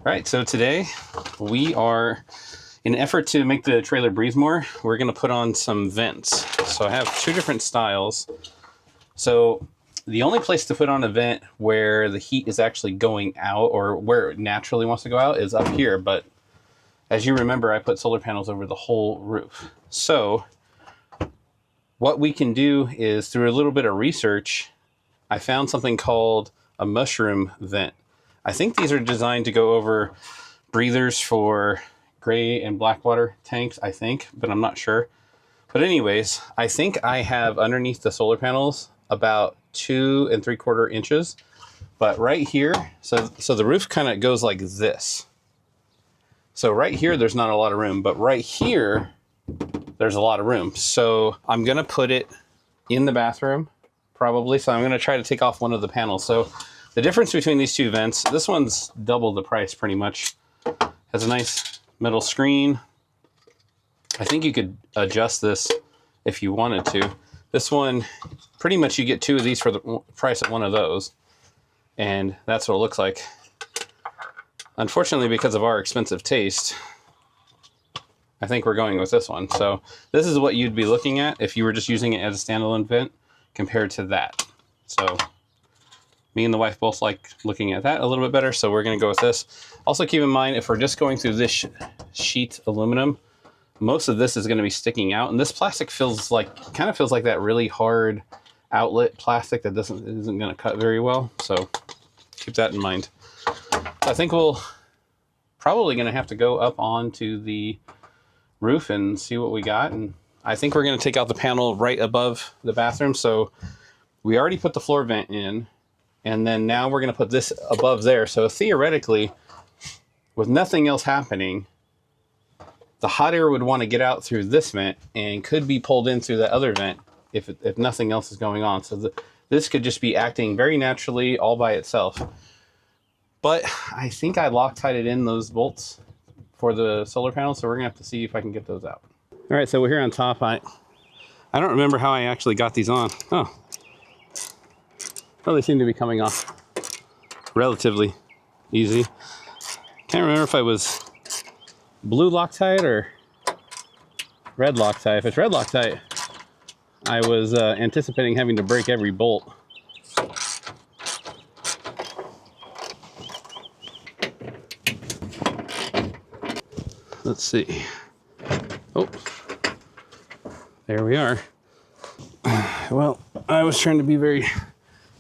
Right, so today we are, in an effort to make the trailer breathe more, we're going to put on some vents. So I have two different styles. So the only place to put on a vent where the heat is actually going out, or where it naturally wants to go out, is up here. But as you remember, I put solar panels over the whole roof. So what we can do is, through a little bit of research, I found something called a mushroom vent. I think these are designed to go over breathers for gray and black water tanks, I think, but I'm not sure. But anyways, I think I have underneath the solar panels about 2 3/4 inches. But right here, so the roof kind of goes like this. So right here, there's not a lot of room, but right here, there's a lot of room. So I'm gonna put it in the bathroom, probably. So I'm gonna try to take off one of the panels. So the difference between these two vents, this one's double the price pretty much. Has a nice metal screen. I think you could adjust this if you wanted to. This one, pretty much you get two of these for the price of one of those. And that's what it looks like. Unfortunately, because of our expensive taste, I think we're going with this one. So this is what you'd be looking at if you were just using it as a standalone vent compared to that. So me and the wife both like looking at that a little bit better, so we're going to go with this. Also keep in mind, if we're just going through this sheet aluminum, most of this is going to be sticking out, and this plastic kind of feels like that really hard outlet plastic that isn't going to cut very well, so keep that in mind. I think we'll probably going to have to go up onto the roof and see what we got, and I think we're going to take out the panel right above the bathroom. So we already put the floor vent in, and then now we're going to put this above there. So theoretically, with nothing else happening, the hot air would want to get out through this vent and could be pulled in through that other vent if nothing else is going on. So this could just be acting very naturally all by itself. But I think I Loctited in those bolts for the solar panels, so we're going to have to see if I can get those out. All right, so we're here on top. I don't remember how I actually got these on. Oh, they seem to be coming off relatively easy. Can't remember if I was blue Loctite or red Loctite. If it's red Loctite, I was anticipating having to break every bolt. Let's see. Oh, there we are. Well, I was trying to be very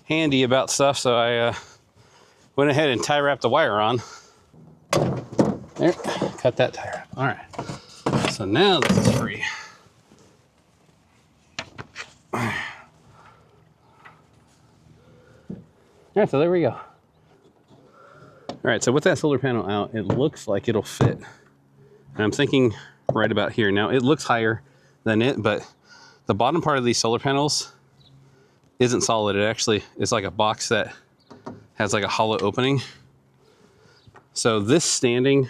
handy about stuff, so I went ahead and tie wrapped the wire on. There, cut that tie wrap. All right, so now this is free. All right, so there we go. All right, so with that solar panel out, it looks like it'll fit. And I'm thinking right about here. Now, it looks higher than it, but the bottom part of these solar panels isn't solid. It actually is like a box that has like a hollow opening. So this standing,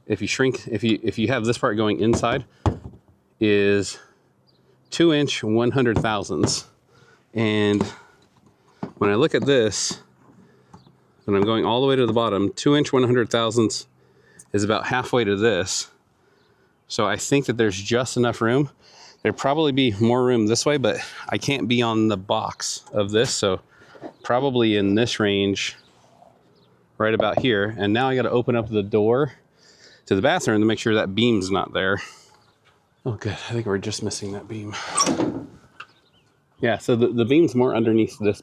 if you have this part going inside, is 2-inch 100,000ths. And when I look at this, when I'm going all the way to the bottom, 2-inch 100,000ths is about halfway to this. So I think that there's just enough room. There'd probably be more room this way, but I can't be on the box of this, so probably in this range right about here. And now I got to open up the door to the bathroom to make sure that beam's not there. Oh good, I think we're just missing that beam. Yeah, so the beam's more underneath this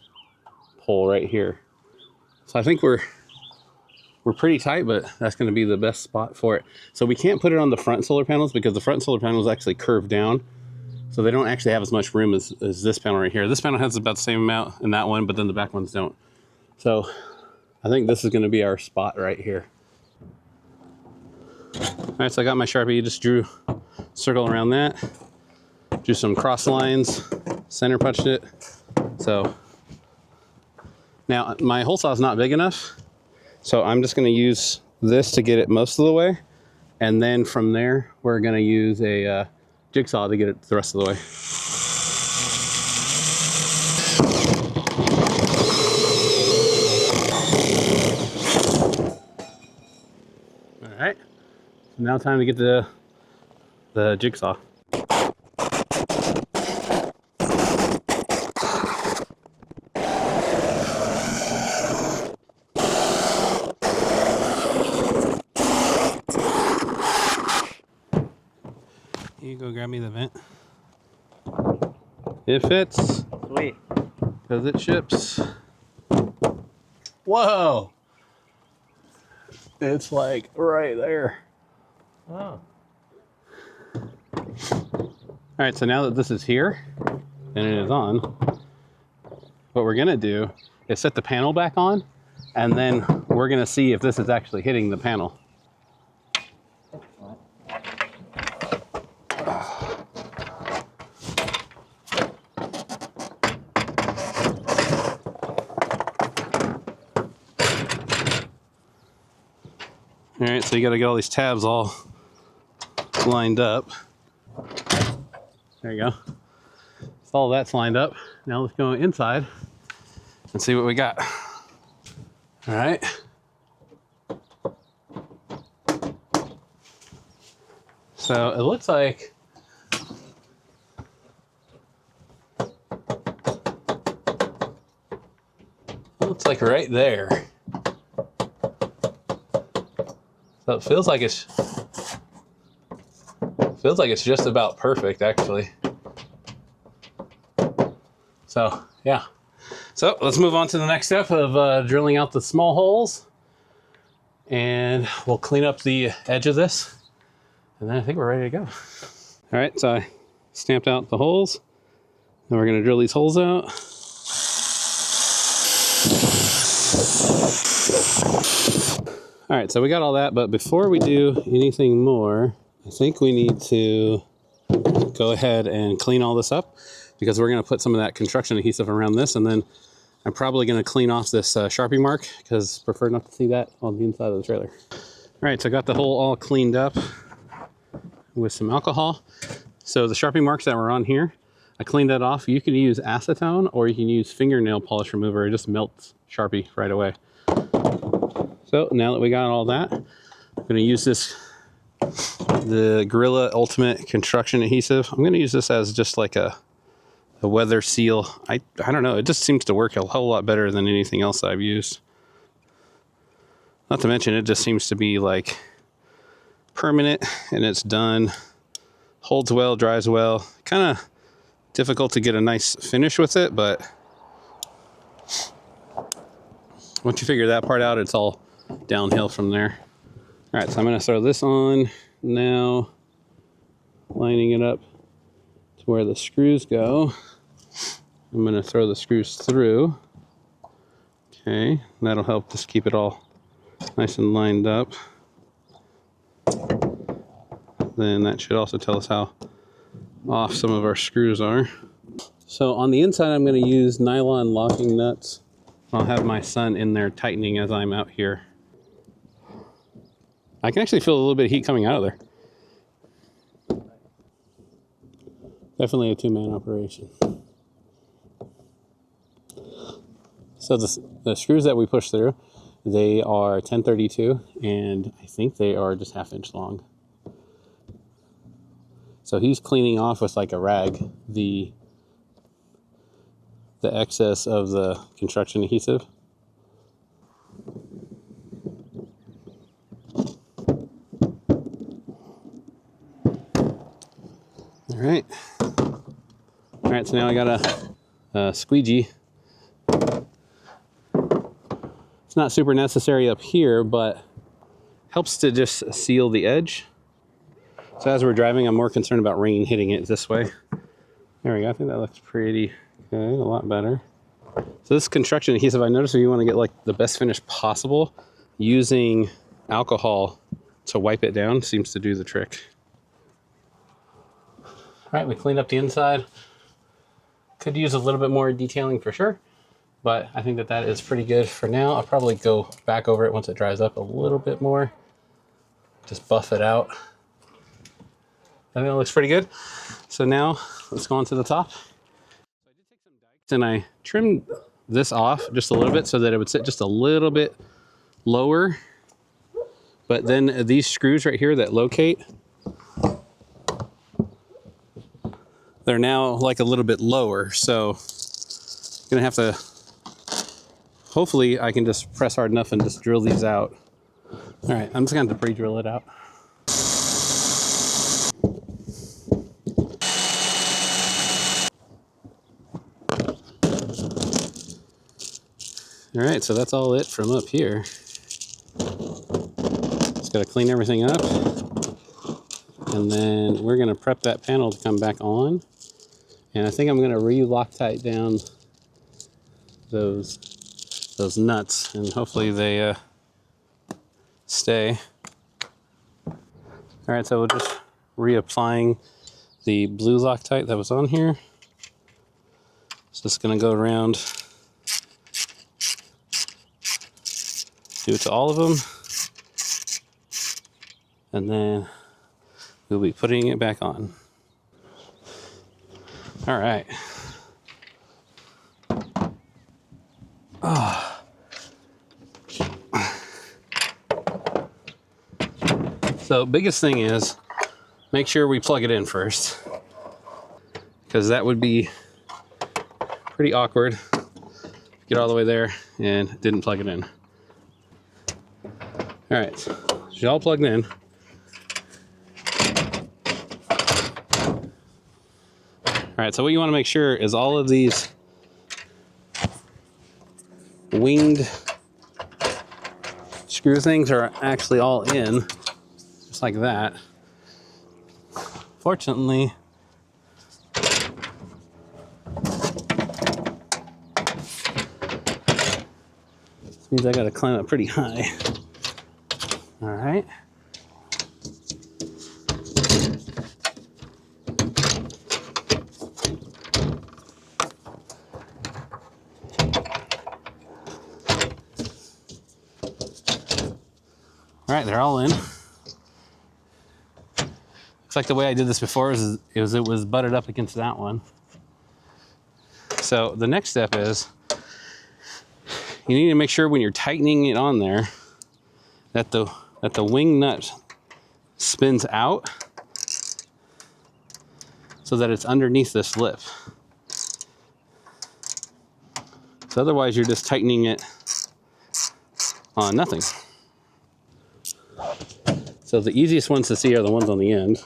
pole right here. So I think we're pretty tight, but that's going to be the best spot for it. So we can't put it on the front solar panels because the front solar panels actually curve down. So they don't actually have as much room as this panel right here. This panel has about the same amount in that one, but then the back ones don't. So I think this is going to be our spot right here. All right, so I got my Sharpie, just drew a circle around that. Drew some cross lines, center punched it. So now my hole saw is not big enough. So I'm just going to use this to get it most of the way. And then from there, we're going to use a jigsaw to get it the rest of the way. Now time to get the jigsaw. You go grab me the vent. It fits. Sweet. Because it ships. Whoa! It's like right there. Oh. Alright, so now that this is here and it is on, what we're gonna do is set the panel back on, and then we're gonna see if this is actually hitting the panel. All right, so you got to get all these tabs all lined up. There you go. So all that's lined up. Now let's go inside and see what we got. All right. So it looks like right there. So it feels like it's just about perfect, actually. So yeah. So let's move on to the next step of drilling out the small holes, and we'll clean up the edge of this, and then I think we're ready to go. All right, so I stamped out the holes. Now we're gonna drill these holes out. All right, so we got all that, but before we do anything more, I think we need to go ahead and clean all this up, because we're gonna put some of that construction adhesive around this, and then I'm probably gonna clean off this Sharpie mark, because I prefer not to see that on the inside of the trailer. All right, so I got the hole all cleaned up with some alcohol. So the Sharpie marks that were on here, I cleaned that off. You can use acetone, or you can use fingernail polish remover. It just melts Sharpie right away. So now that we got all that, I'm gonna use the Gorilla Ultimate Construction Adhesive. I'm gonna use this as just like a weather seal. I don't know, it just seems to work a whole lot better than anything else I've used. Not to mention, it just seems to be like permanent, and it's done. Holds well, dries well. Kind of difficult to get a nice finish with it, but once you figure that part out, it's all downhill from there. All right, so I'm gonna throw this on now, lining it up to where the screws go. I'm gonna throw the screws through. Okay, that'll help just keep it all nice and lined up. Then that should also tell us how off some of our screws are. So on the inside, I'm gonna use nylon locking nuts. I'll have my son in there tightening as I'm out here. I can actually feel a little bit of heat coming out of there. Definitely a two-man operation. So the screws that we push through, they are 1032, and I think they are just 1/2 inch long. So he's cleaning off with like a rag the excess of the construction adhesive. All right, so now I got a squeegee. It's not super necessary up here, but helps to just seal the edge. So as we're driving, I'm more concerned about rain hitting it this way. There we go, I think that looks pretty good, a lot better. So this construction adhesive, I noticed if you want to get like the best finish possible, using alcohol to wipe it down seems to do the trick. All right, we cleaned up the inside. Could use a little bit more detailing for sure, but I think that is pretty good for now. I'll probably go back over it once it dries up a little bit more. Just buff it out. I think it looks pretty good. So now let's go on to the top. So I did take some dikes and I trimmed this off just a little bit so that it would sit just a little bit lower But then these screws right here that locate, they're now like a little bit lower. So I'm gonna have to, hopefully I can just press hard enough and just drill these out. All right, I'm just gonna have to pre-drill it out. All right, so that's all it from up here. Just gotta clean everything up. And then we're gonna prep that panel to come back on. And I think I'm gonna re-Loctite down those nuts, and hopefully they stay. All right, so we're just reapplying the blue Loctite that was on here. It's just gonna go around, do it to all of them, and then we'll be putting it back on. All right. Oh. So biggest thing is make sure we plug it in first, because that would be pretty awkward. Get all the way there and didn't plug it in. All right, so it's all plugged in. All right, so what you want to make sure is all of these winged screw things are actually all in, just like that. Fortunately, this means I got to climb up pretty high. All right. All right, they're all in. Looks like the way I did this before is it was butted up against that one. So the next step is you need to make sure when you're tightening it on there that the wing nut spins out so that it's underneath this lip. So otherwise you're just tightening it on nothing. So the easiest ones to see are the ones on the end.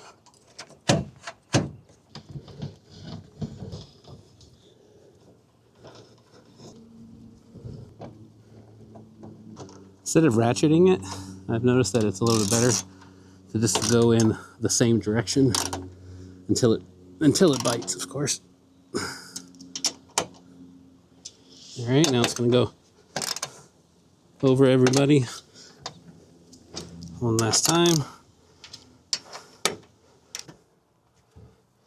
Instead of ratcheting it, I've noticed that it's a little bit better to just go in the same direction until it bites, of course. All right, now it's gonna go over everybody one last time. All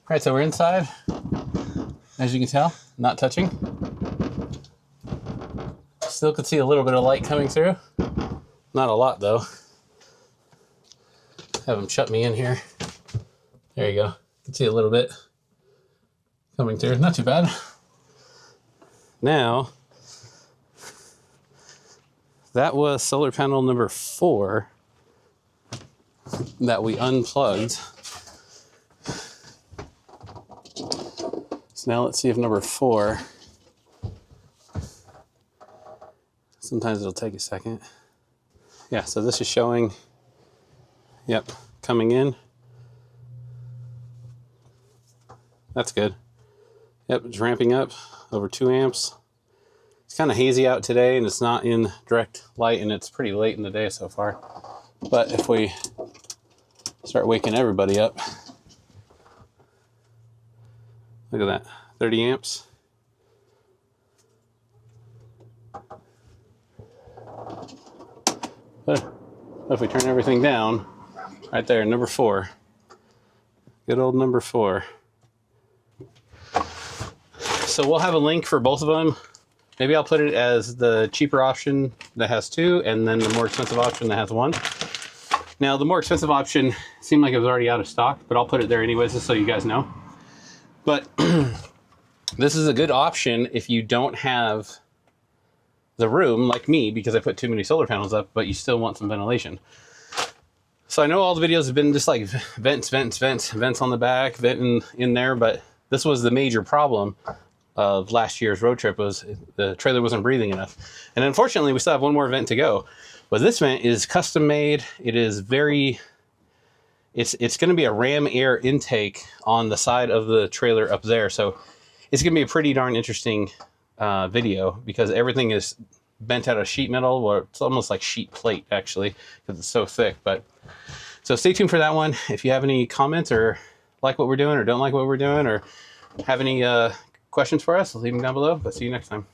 right, so we're inside. As you can tell, not touching. Still could see a little bit of light coming through. Not a lot though. Have them shut me in here. There you go. You can see a little bit coming through. Not too bad. Now, that was solar panel number 4 that we unplugged. So now let's see if number 4, sometimes it'll take a second. Yeah, so this is showing, yep, coming in. That's good. Yep, it's ramping up over 2 amps. It's kind of hazy out today and it's not in direct light and it's pretty late in the day so far. But if we start waking everybody up, look at that, 30 amps. But if we turn everything down, right there, number 4. Good old number 4. So we'll have a link for both of them. Maybe I'll put it as the cheaper option that has 2, and then the more expensive option that has 1. Now, the more expensive option seemed like it was already out of stock, but I'll put it there anyways, just so you guys know. But this is a good option if you don't have the room, like me, because I put too many solar panels up, but you still want some ventilation. So I know all the videos have been just like vents on the back, vent in there, but this was the major problem of last year's road trip, was the trailer wasn't breathing enough. And unfortunately, we still have one more vent to go. But this vent is custom made. It is very, it's going to be a ram air intake on the side of the trailer up there. So it's going to be a pretty darn interesting video, because everything is bent out of sheet metal, or it's almost like sheet plate actually, because it's so thick. But so stay tuned for that one. If you have any comments, or like what we're doing or don't like what we're doing, or have any questions for us, leave them down below. But see you next time.